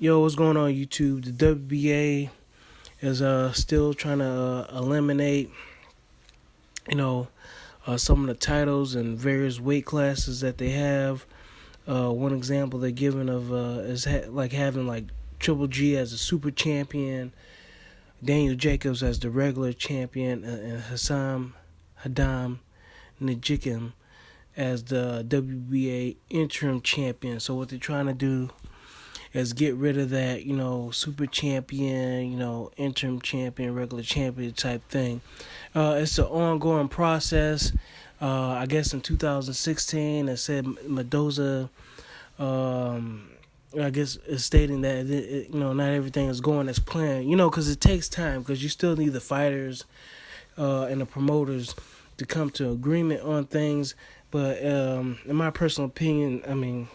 Yo, what's going on YouTube? The WBA is still trying to eliminate, some of the titles and various weight classes that they have. One example they're giving of is having like Triple G as a super champion, Daniel Jacobs as the regular champion, and Hadam Najikim as the WBA interim champion. So what they're trying to do is get rid of that, super champion, interim champion, regular champion type thing. It's an ongoing process. I guess in 2016, it said Mendoza, I guess, is stating that not everything is going as planned. Because it takes time. Because you still need the fighters and the promoters to come to agreement on things. But in my personal opinion,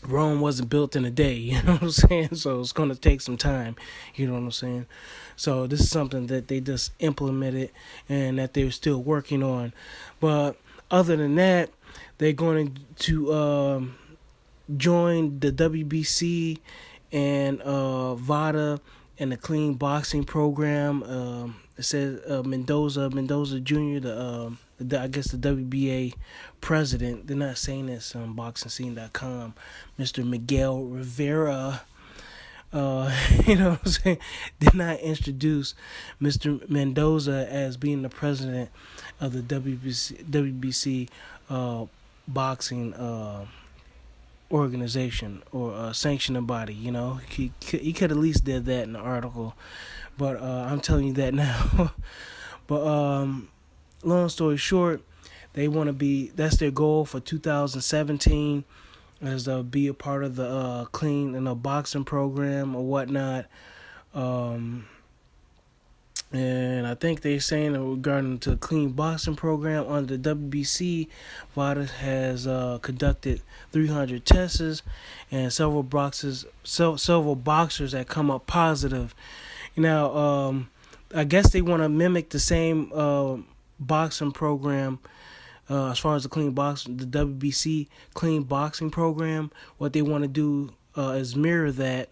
Rome wasn't built in a day, you know what I'm saying? So it's going to take some time, you know what I'm saying? So this is something that they just implemented and that they're still working on. But other than that, they're going to join the WBC and VADA and the clean boxing program. It says Mendoza Jr., I guess the WBA president. They're not saying this on BoxingScene.com. Mr. Miguel Rivera, you know what I'm saying, did not introduce Mr. Mendoza as being the president of the WBC boxing organization or sanctioning body. He could at least did that in the article, but I'm telling you that now. But long story short, they want to be, that's their goal for 2017, is to be a part of the clean boxing program or whatnot. And I think they're saying that regarding to the clean boxing program under the WBC, VADA has conducted 300 tests and several boxers that come up positive. Now, I guess they want to mimic the same boxing program as far as the WBC clean boxing program. What they want to do is mirror that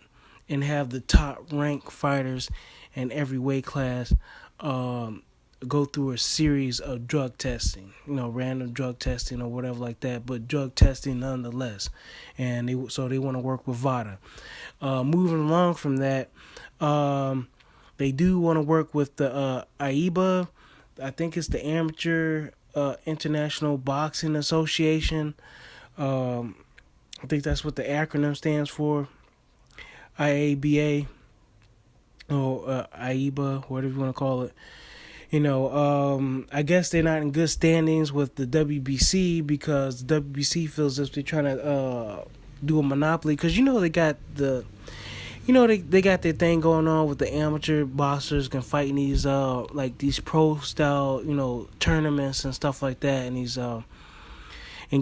and have the top ranked fighters in every weight class go through a series of drug testing, random drug testing or whatever like that, but drug testing nonetheless. And they want to work with VADA. Moving along from that, they do want to work with the AIBA. I think it's the Amateur International Boxing Association. I think that's what the acronym stands for. IABA or AIBA, whatever you want to call it. I guess they're not in good standings with the WBC because the WBC feels as if they're trying to do a monopoly. Because they got the... they got their thing going on with the amateur boxers can fight in these these pro style tournaments and stuff like that, and these and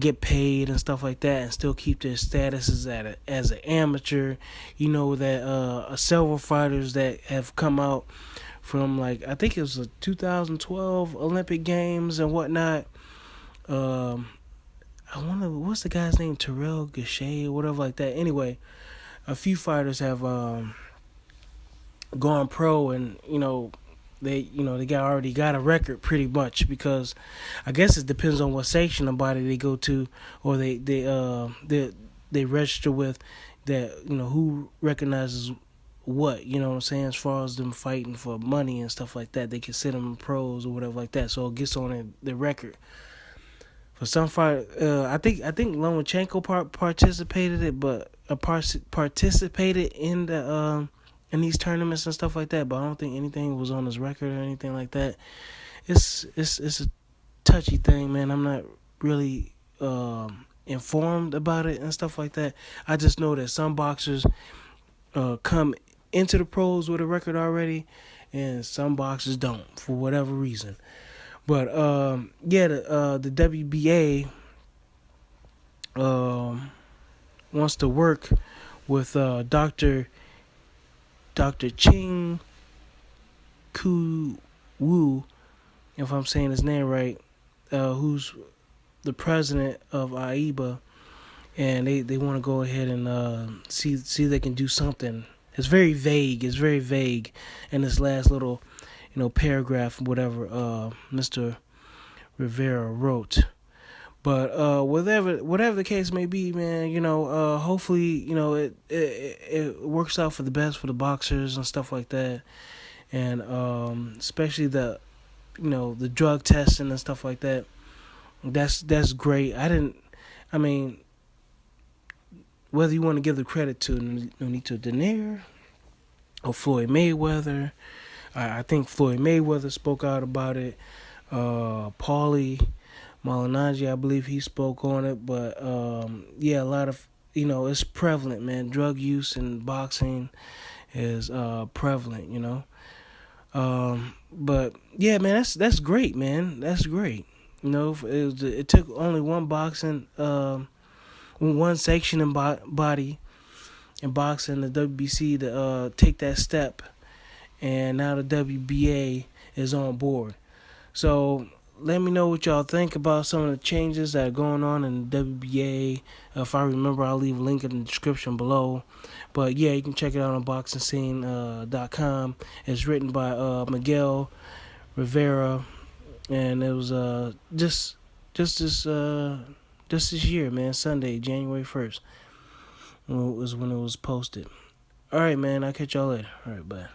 get paid and stuff like that, and still keep their statuses as an amateur. That several fighters that have come out from I think it was the 2012 Olympic Games and whatnot. I wonder what's the guy's name, Terrell Gachet or whatever like that. Anyway. A few fighters have gone pro, and they already got a record pretty much, because I guess it depends on what sanctioning body they go to or they register with, that who recognizes what, what I'm saying, as far as them fighting for money and stuff like that. They consider them pros or whatever like that, so it gets on the record. For some fight, I think Lomachenko participated in the in these tournaments and stuff like that, but I don't think anything was on his record or anything like that. It's a touchy thing, man. I'm not really informed about it and stuff like that. I just know that some boxers come into the pros with a record already, and some boxers don't for whatever reason. But the WBA wants to work with Dr. Ching Ku Wu, if I'm saying his name right, who's the president of AIBA, and they want to go ahead and see if they can do something. It's very vague. It's very vague in this last little, paragraph, whatever Mr. Rivera wrote. But whatever the case may be, man, hopefully, it works out for the best for the boxers and stuff like that, and especially the drug testing and stuff like that. That's great. I mean, whether you want to give the credit to Nonito Donaire or Floyd Mayweather, I think Floyd Mayweather spoke out about it. Paulie Malignaggi, I believe he spoke on it. But yeah, a lot of it's prevalent, man. Drug use in boxing is prevalent. But yeah, man, that's great, man. That's great. It took only one section in body in boxing, the WBC, to take that step, and now the WBA is on board. So let me know what y'all think about some of the changes that are going on in the WBA. If I remember, I'll leave a link in the description below. But yeah, you can check it out on BoxingScene.com. It's written by Miguel Rivera, and it was just this year, man. Sunday, January 1st, was when it was posted. All right, man. I'll catch y'all later. All right, bye.